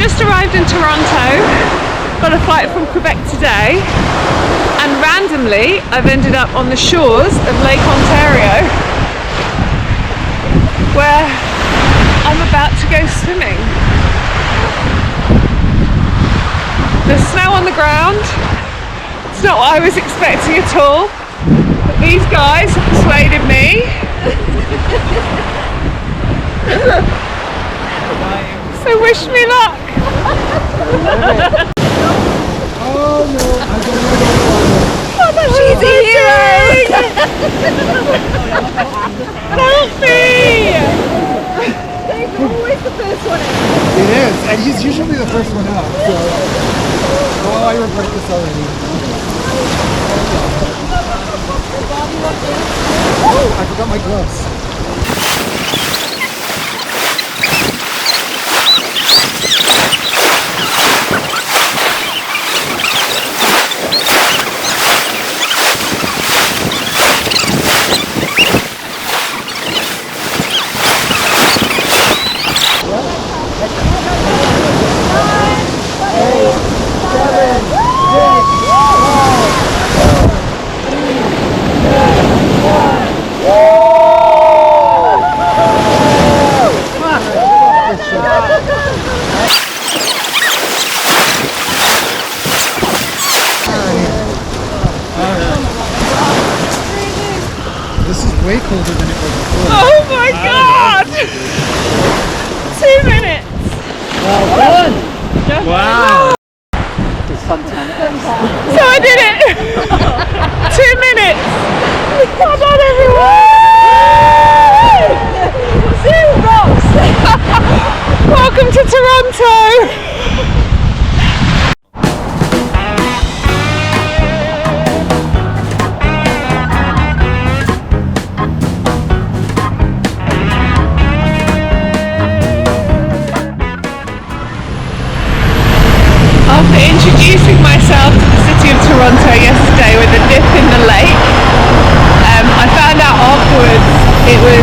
just arrived in Toronto, got a flight from Quebec today, and randomly I've ended up on the shores of Lake Ontario, where I'm about to go swimming. There's snow on the ground. It's not what I was expecting at all, but these guys have persuaded me. So wish me luck. Oh no, I don't know. Oh, she's a hero. Help me. Dave's always the first one out. It is, and he's usually the first one out. So, oh, I regret this already. Oh, I forgot my gloves. This is way colder than it was before. Oh my god! 2 minutes. Well done! Wow! So I did it! 2 minutes! Well done, everyone! Welcome to Toronto! After introducing myself to the city of Toronto yesterday with a dip in the lake, I found out afterwards it was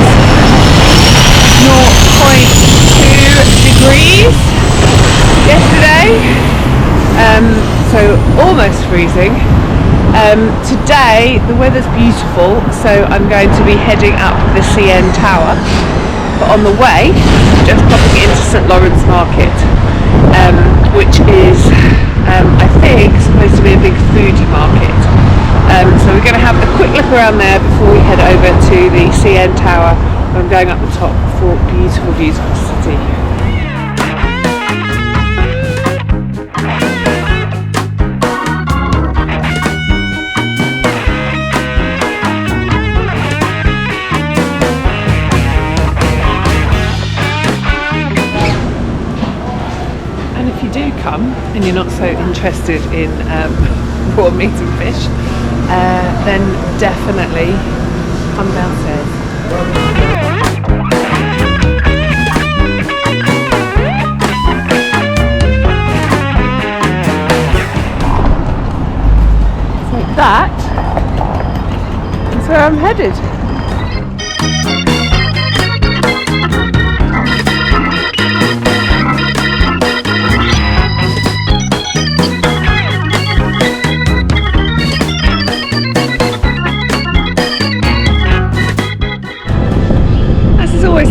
0.2 degrees yesterday, so almost freezing. Today the weather's beautiful, so I'm going to be heading up the CN Tower, but on the way just popping into St Lawrence Market, which is I think supposed to be a big foodie market. So we're going to have a quick look around there before we head over to the CN Tower. I'm going up the top for beautiful, beautiful city. And you're not so interested in raw meat and fish, then definitely come downstairs. So that is where I'm headed.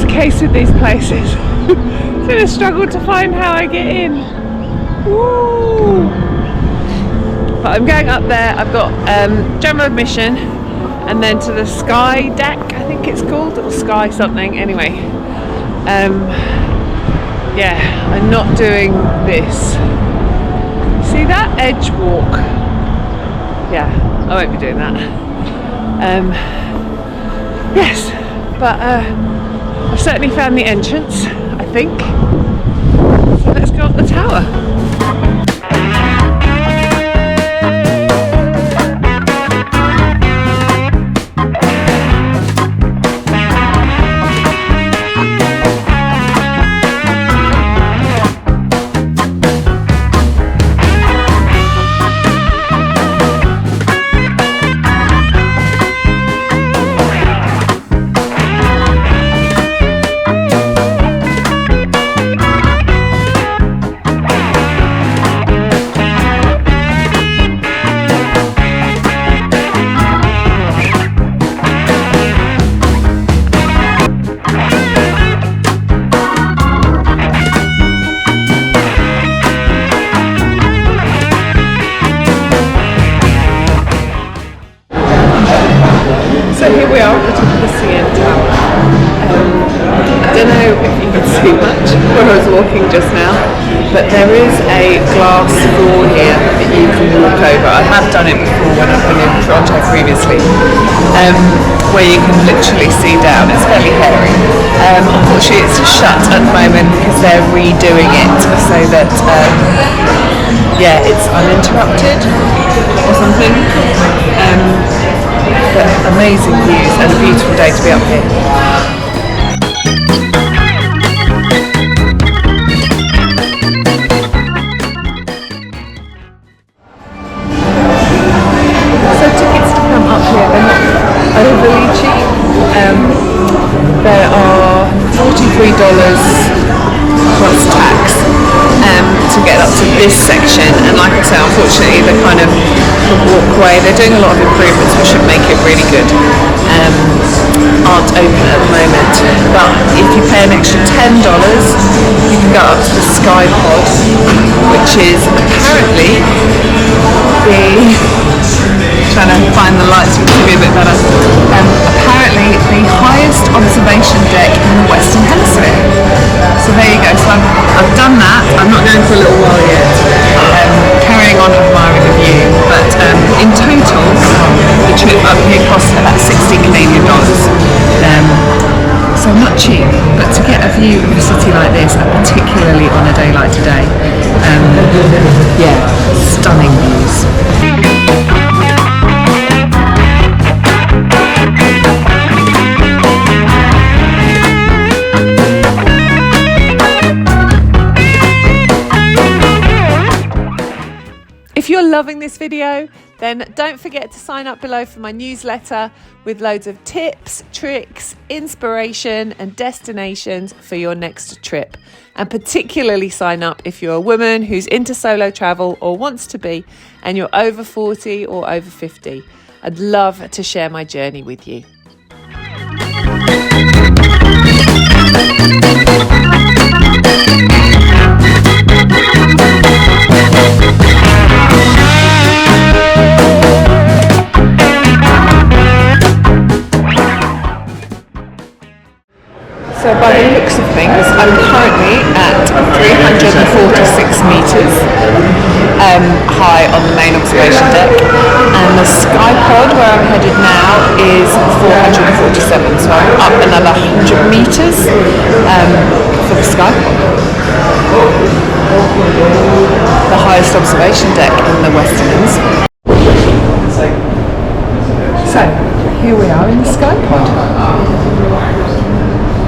Case with these places. It's been a struggle to find how I get in. Woo! But I'm going up there. I've got general admission and then to the Sky Deck, I think it's called, or Sky something. Anyway, yeah, I'm not doing this. See that edge walk? Yeah, I won't be doing that. Yes, but I've certainly found the entrance, I think. So let's go up the tower. I was walking just now, but there is a glass floor here that you can walk over. I have done it before when I've been in Toronto previously, where you can literally see down. It's fairly hairy. Unfortunately it's shut at the moment because they're redoing it so that it's uninterrupted or something. But amazing views and a beautiful day to be up here. Overly cheap. There are $43 plus tax to get up to this section, and like I say, unfortunately the kind of walkway, they're doing a lot of improvements which should make it really good, aren't open at the moment, but if you pay an extra $10 you can go up to the SkyPod, which is apparently trying to find the lights which will be a bit better. Apparently the highest observation deck in the Western Hemisphere. So there you go. So I've done that. I'm not going for a little while yet. Carrying on admiring the view. But in total, the trip up here cost about $60 Canadian. So not cheap, but to get a view of a city like this, and particularly on a day like today, stunning views. If you're loving this video, then don't forget to sign up below for my newsletter with loads of tips, tricks, inspiration and destinations for your next trip. And particularly sign up if you're a woman who's into solo travel or wants to be, and you're over 40 or over 50. I'd love to share my journey with you. So by the looks of things, I'm currently at 346 metres high on the main observation deck, and the SkyPod where I'm headed now is 447, so I'm up another 100 metres for the SkyPod. The highest observation deck in the Western Hemisphere. So here we are in the SkyPod.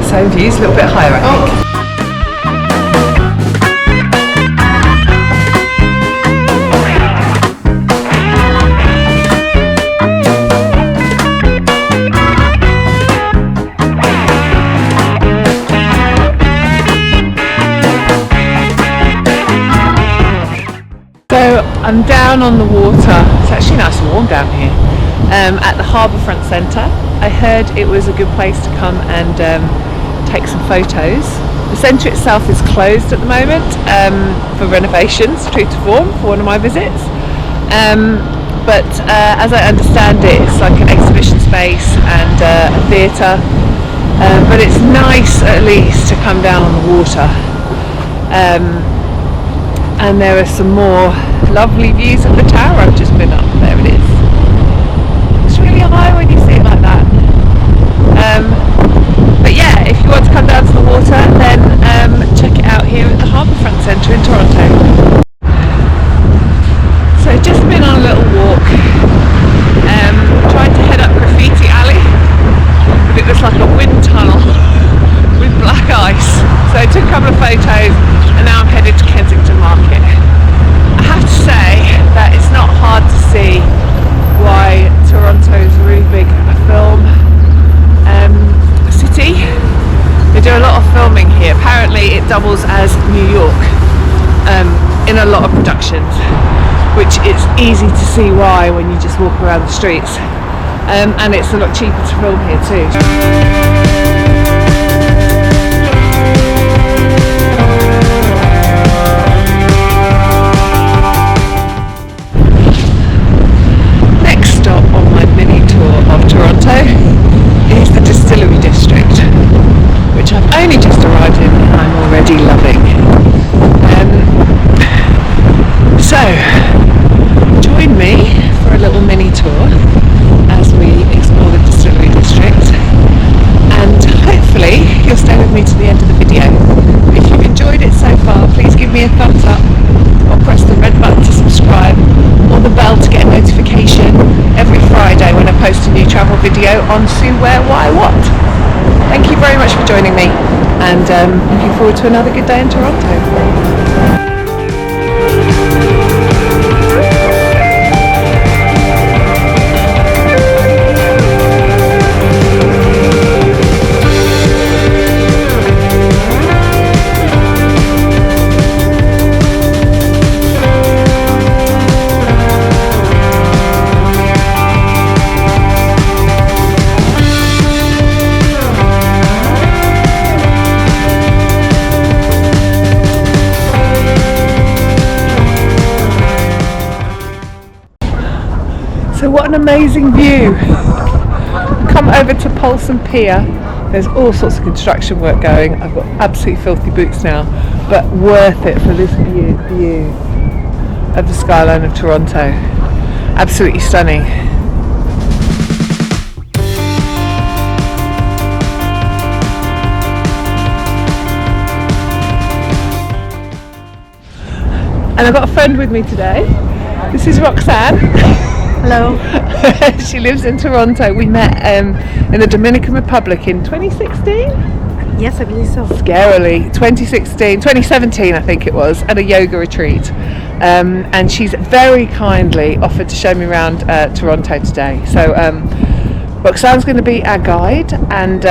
Same views, a little bit higher I think. So I'm down on the water. It's actually nice and warm down here. At the Harbourfront Centre. I heard it was a good place to come and take some photos. The centre itself is closed at the moment for renovations, true to form, for one of my visits. But as I understand it, it's like an exhibition space and a theatre. But it's nice at least to come down on the water. And there are some more lovely views of the tower I've just been up. There it is. It's really high when you see it like that. But yeah, if you want to come down to the water, then check it out here at the Harbourfront Centre in Toronto. So just been on a little walk, trying to head up Graffiti Alley, but it was like a wind tunnel with black ice. So I took a couple of photos and now I'm headed to Kensington Market. I have to say that it's not hard to see why Toronto is a really big film city. They do a lot of filming here. Apparently it doubles as New York in a lot of productions, which it's easy to see why when you just walk around the streets. And it's a lot cheaper to film here too. Next stop on my mini tour of Toronto is the Distillery District, which I've only just arrived in and I'm already loving. travel video on Sue Where Why What. Thank you very much for joining me, and looking forward to another good day in Toronto. So what an amazing view. Come over to Polson Pier. There's all sorts of construction work going. I've got absolutely filthy boots now, but worth it for this view of the skyline of Toronto. Absolutely stunning. And I've got a friend with me today. This is Roxanne. Hello. She lives in Toronto. We met in the Dominican Republic in 2016? Yes, I believe so. Scarily. 2017 I think it was, at a yoga retreat. And she's very kindly offered to show me around Toronto today. So Roxanne's going to be our guide, and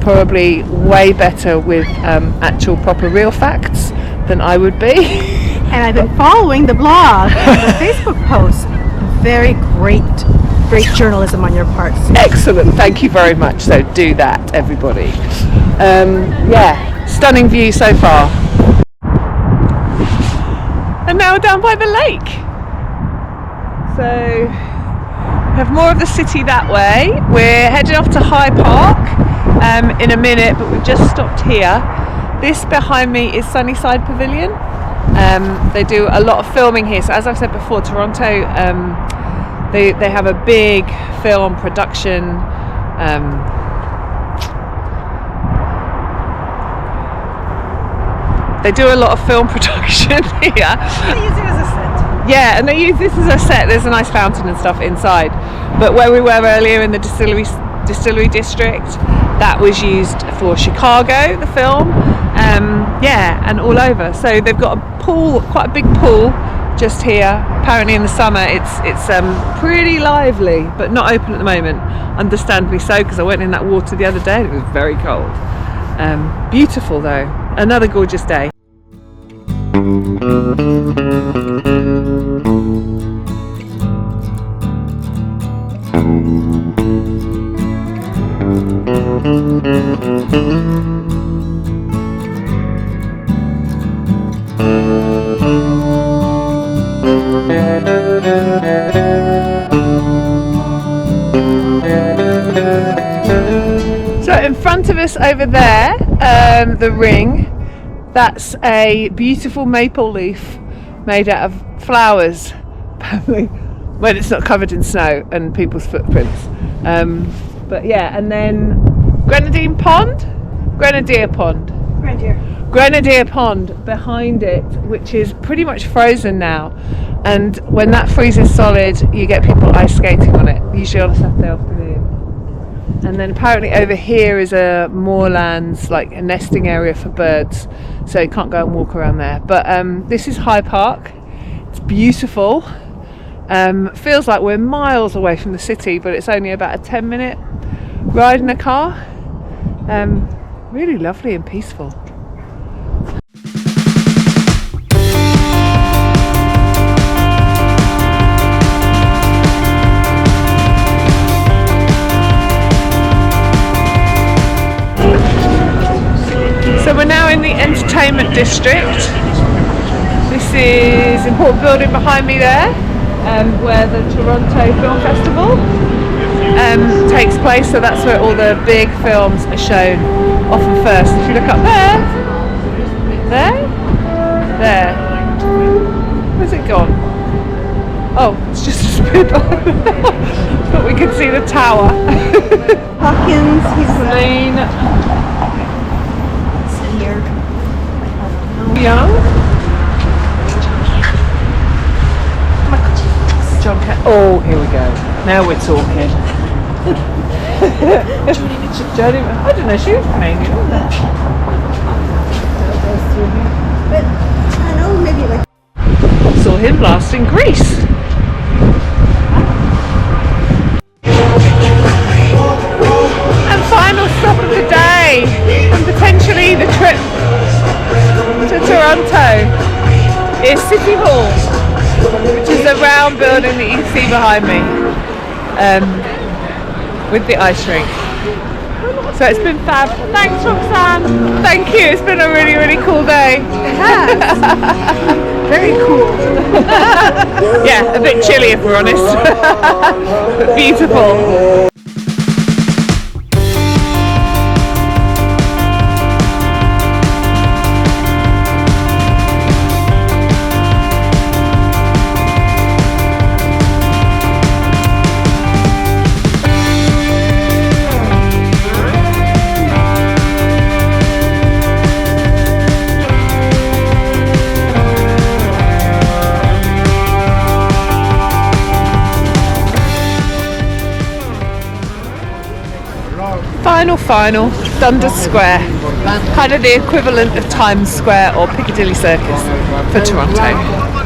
probably way better with actual proper real facts than I would be. And I've been following the blog and the Facebook posts. Very great journalism on your part. Excellent, thank you very much. So do that, everybody. Yeah, stunning view so far. And now we're down by the lake. So we have more of the city that way. We're heading off to Hyde Park in a minute, but we've just stopped here. This behind me is Sunnyside Pavilion. They do a lot of filming here. So as I've said before, Toronto, they have a big film production they do a lot of film production here. They use it as a set. Yeah, and they use this as a set. There's a nice fountain and stuff inside. But where we were earlier in the Distillery District, that was used for Chicago, the film. Yeah, and all over. So they've got a pool, quite a big pool, just here. Apparently in the summer it's pretty lively, but not open at the moment. Understandably so, because I went in that water the other day and it was very cold. Beautiful though. Another gorgeous day. So in front of us over there, the Ring, that's a beautiful maple leaf made out of flowers, when it's not covered in snow and people's footprints. But yeah, and then Grenadier Pond behind it, which is pretty much frozen now. And when that freezes solid, you get people ice skating on it, usually on a Saturday afternoon. And then apparently over here is a moorlands, like a nesting area for birds, so you can't go and walk around there. But this is Hyde Park. It's beautiful. Feels like we're miles away from the city, but it's only about a 10-minute ride in a car. Really lovely and peaceful. So we're now in the entertainment district. This is important building behind me there, where the Toronto Film Festival takes place. So that's where all the big films are shown often first. If you look up there, where's it gone? Oh, it's just a speed bump. But we can see the tower. Hawkins, he's Celine here. Young. John Oh, here we go. Now we're talking. Jodie, I don't know, she was Canadian, wasn't it? But I know maybe like Saw him last in Greece. And final stop of the day, and potentially the trip to Toronto, is City Hall, which is the round building that you see behind me, with the ice rink. So it's been fab. Thanks, Roxanne. Thank you. It's been a really, really cool day. it has. Very cool. Yeah, a bit chilly if we're honest. But beautiful. Final, Dundas Square, kind of the equivalent of Times Square or Piccadilly Circus for Toronto.